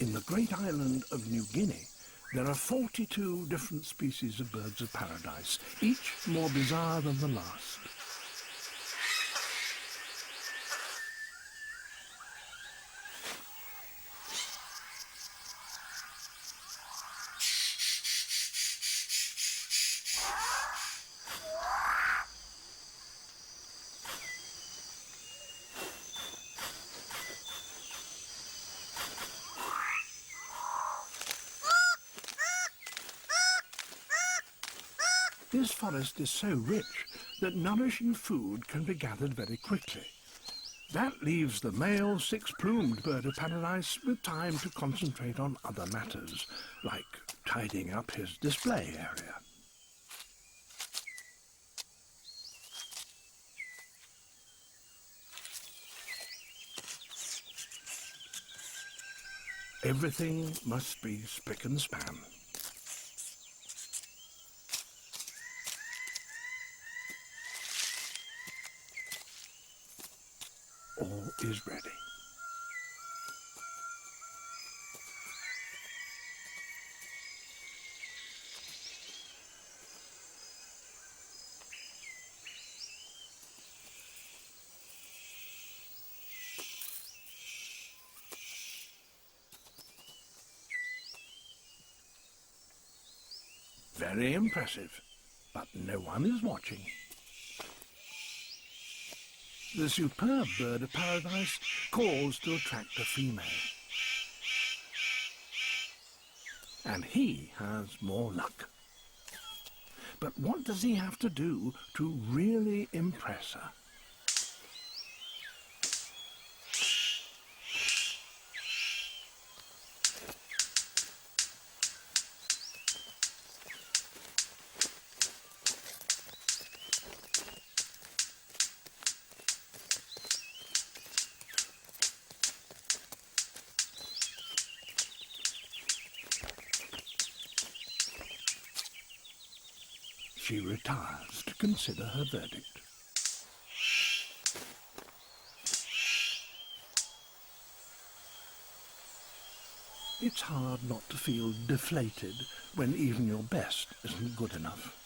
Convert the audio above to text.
In the great island of New Guinea, there are 42 different species of birds of paradise, each more bizarre than the last. This forest is so rich that nourishing food can be gathered very quickly. That leaves the male six-plumed bird of paradise with time to concentrate on other matters, like tidying up his display area. Everything must be spick and span. All is ready. Very impressive, but no one is watching. The superb bird of paradise calls to attract a female. And he has more luck. But what does he have to do to really impress her? She retires to consider her verdict. It's hard not to feel deflated when even your best isn't good enough.